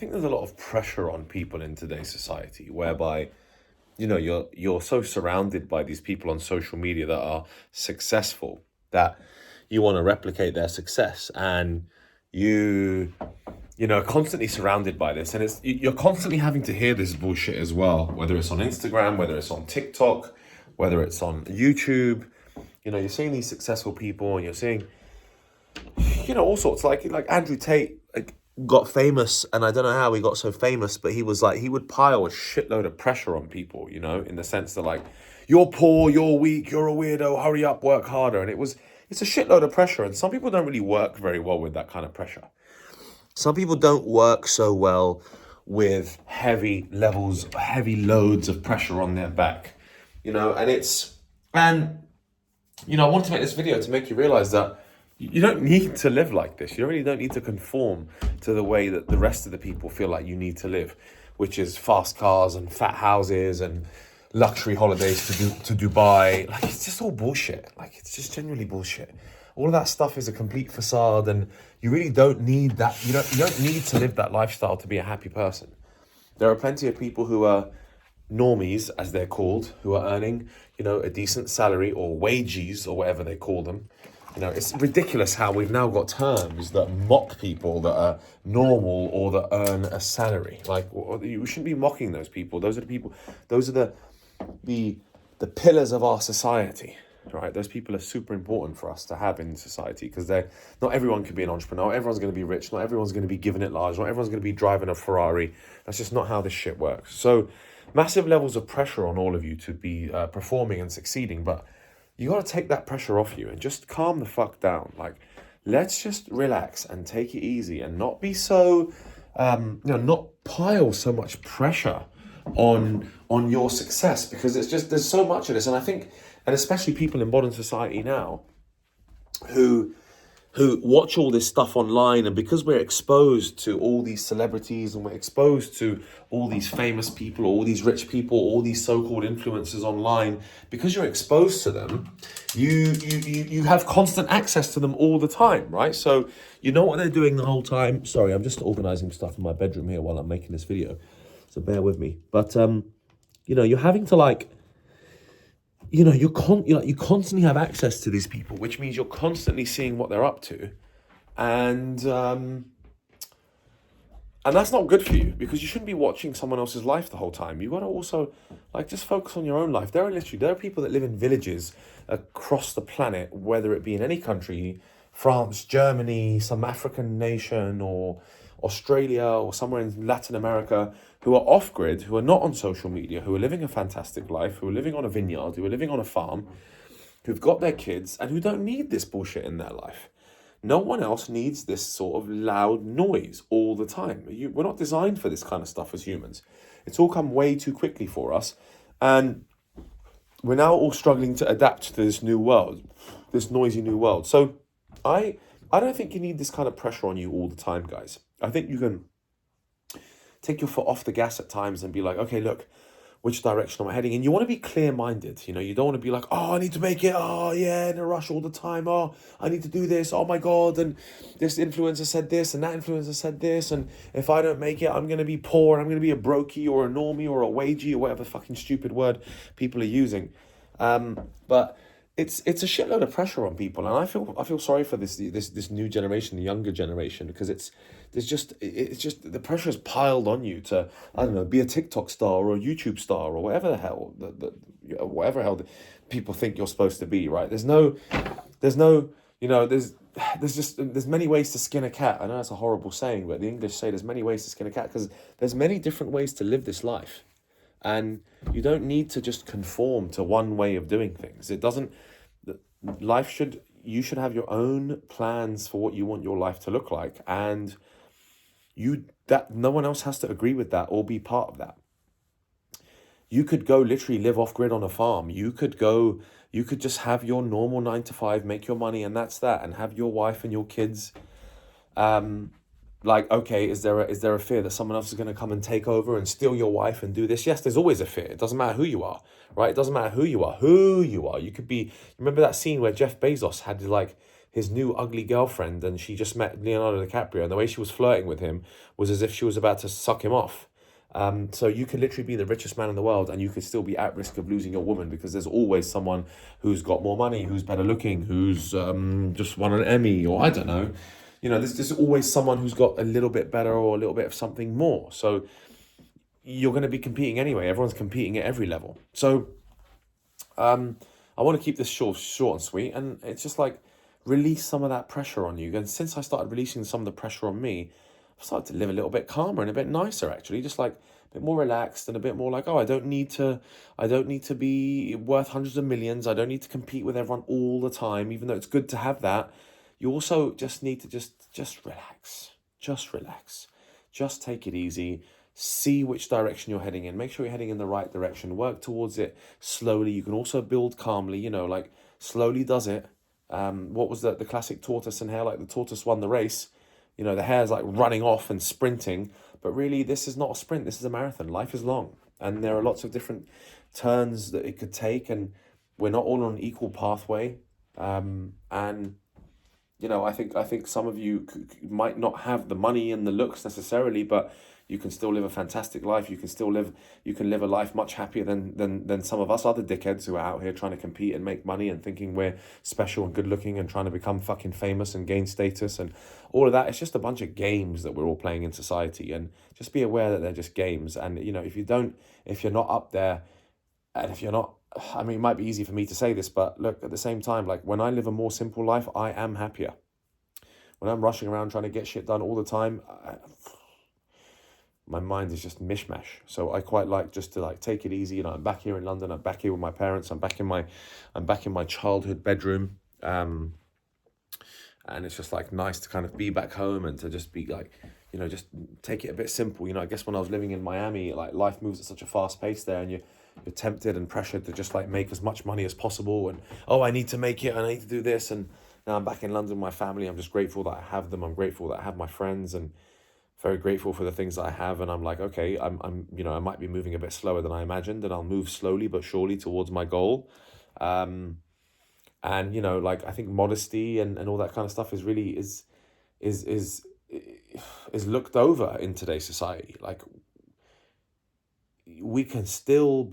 think there's a lot of pressure on people in today's society whereby you're so surrounded by these people on social media that are successful that you want to replicate their success, and you constantly surrounded by this, and you're constantly having to hear this bullshit as well, whether it's on Instagram, whether it's on TikTok, whether it's on YouTube. You're seeing these successful people, and you're seeing all sorts, like Andrew Tate, like, got famous, and I don't know how he got so famous, but he was like, he would pile a shitload of pressure on people, in the sense that, like, you're poor, you're weak, you're a weirdo, hurry up, work harder. And it's a shitload of pressure, and some people don't really work very well with that kind of pressure. Some people don't work so well with heavy loads of pressure on their back, and I want to make this video to make you realize that you don't need to live like this. You really don't need to conform to the way that the rest of the people feel like you need to live, which is fast cars and fat houses and luxury holidays to Dubai. Like, it's just all bullshit. Like, it's just genuinely bullshit. All of that stuff is a complete facade, and you really don't need that. You don't need to live that lifestyle to be a happy person. There are plenty of people who are normies, as they're called, who are earning, a decent salary, or wages, or whatever they call them. It's ridiculous how we've now got terms that mock people that are normal or that earn a salary. Like, you shouldn't be mocking those people. Those are the people. Those are the pillars of our society, right? Those people are super important for us to have in society, because not everyone can be an entrepreneur. Not everyone's going to be rich. Not everyone's going to be given it large. Not everyone's going to be driving a Ferrari. That's just not how this shit works. So, massive levels of pressure on all of you to be performing and succeeding, but you got to take that pressure off you and just calm the fuck down. Like, let's just relax and take it easy, and not be so, not pile so much pressure on your success, because there's so much of this. And I think, and especially people in modern society now who watch all this stuff online, and because we're exposed to all these celebrities, and we're exposed to all these famous people, all these rich people, all these so-called influencers online, because you're exposed to them, you have constant access to them all the time, right? So you know what they're doing the whole time. Sorry, I'm just organizing stuff in my bedroom here while I'm making this video, so bear with me. But you're having to, you constantly have access to these people, which means you're constantly seeing what they're up to, and that's not good for you, because you shouldn't be watching someone else's life the whole time. You got to also, just focus on your own life. There are people that live in villages across the planet, whether it be in any country, France, Germany, some African nation, or Australia, or somewhere in Latin America, who are off-grid, who are not on social media, who are living a fantastic life, who are living on a vineyard, who are living on a farm, who've got their kids, and who don't need this bullshit in their life. No one else needs this sort of loud noise all the time. We're not designed for this kind of stuff as humans. It's all come way too quickly for us, and we're now all struggling to adapt to this new world, this noisy new world. So I don't think you need this kind of pressure on you all the time, guys. I think you can take your foot off the gas at times and be like, okay, look, which direction am I heading? And you want to be clear-minded. You don't want to be like, oh, I need to make it. Oh, yeah, in a rush all the time. Oh, I need to do this. Oh, my God. And this influencer said this, and that influencer said this. And if I don't make it, I'm going to be poor. I'm going to be a brokey or a normie or a wagey or whatever fucking stupid word people are using. But it's a shitload of pressure on people, and I feel sorry for this new generation, the younger generation, because it's just the pressure is piled on you to, I don't know, be a TikTok star or a YouTube star or whatever the hell whatever hell people think you're supposed to be, right? There's many ways to skin a cat. I know that's a horrible saying, but the English say there's many ways to skin a cat, because there's many different ways to live this life. And you don't need to just conform to one way of doing things. You should have your own plans for what you want your life to look like. And no one else has to agree with that or be part of that. You could go literally live off grid on a farm. You could just have your normal 9 to 5, make your money, and that's that, and have your wife and your kids. Okay, is there a fear that someone else is going to come and take over and steal your wife and do this? Yes, there's always a fear. It doesn't matter who you are, right? It doesn't matter who you are. You could be, remember that scene where Jeff Bezos had his new ugly girlfriend, and she just met Leonardo DiCaprio, and the way she was flirting with him was as if she was about to suck him off. So you could literally be the richest man in the world, and you could still be at risk of losing your woman, because there's always someone who's got more money, who's better looking, who's just won an Emmy, or I don't know. There's always someone who's got a little bit better or a little bit of something more. So you're going to be competing anyway. Everyone's competing at every level. So I want to keep this short and sweet, and it's just like release some of that pressure on you. And since I started releasing some of the pressure on me, I've started to live a little bit calmer and a bit nicer, actually, just like a bit more relaxed and a bit more like, oh, I don't need to be worth hundreds of millions. I don't need to compete with everyone all the time, even though it's good to have that. You also just need to just relax. Just relax. Just take it easy. See which direction you're heading in. Make sure you're heading in the right direction. Work towards it slowly. You can also build calmly, like slowly does it. What was the classic tortoise and hare? Like the tortoise won the race. The hare's like running off and sprinting. But really, this is not a sprint. This is a marathon. Life is long. And there are lots of different turns that it could take. And we're not all on an equal pathway. And I think some of you might not have the money and the looks necessarily, but you can still live a fantastic life. You can live a life much happier than some of us other dickheads who are out here trying to compete and make money and thinking we're special and good looking and trying to become fucking famous and gain status and all of that. It's just a bunch of games that we're all playing in society, and just be aware that they're just games. And if you're not up there, and if you're not, I mean, it might be easy for me to say this, but look, at the same time, like when I live a more simple life, I am happier. When I'm rushing around trying to get shit done all the time, my mind is just mishmash. So I quite like just to take it easy. I'm back here in London. I'm back here with my parents. I'm back in my childhood bedroom. And it's just nice to kind of be back home and to just be just take it a bit simple. I guess when I was living in Miami, life moves at such a fast pace there, and you're tempted and pressured to just make as much money as possible, and I need to make it, and I need to do this. And now I'm back in London with my family. I'm just grateful that I have them. I'm grateful that I have my friends, and very grateful for the things that I have. And I'm like, okay, I might be moving a bit slower than I imagined, and I'll move slowly but surely towards my goal. And I think modesty and all that kind of stuff is really is looked over in today's society. We can still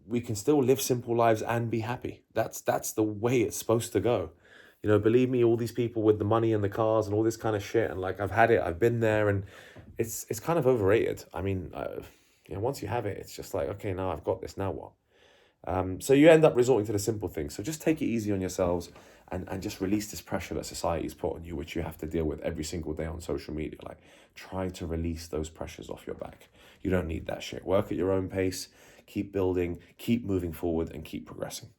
live simple lives and be happy. That's the way it's supposed to go. Believe me, all these people with the money and the cars and all this kind of shit, and I've had it, I've been there, and it's kind of overrated. I mean, once you have it, it's just okay, now I've got this, now what? So you end up resorting to the simple things. So just take it easy on yourselves, and just release this pressure that society's put on you, which you have to deal with every single day on social media. Try to release those pressures off your back. You don't need that shit. Work at your own pace, keep building, keep moving forward, and keep progressing.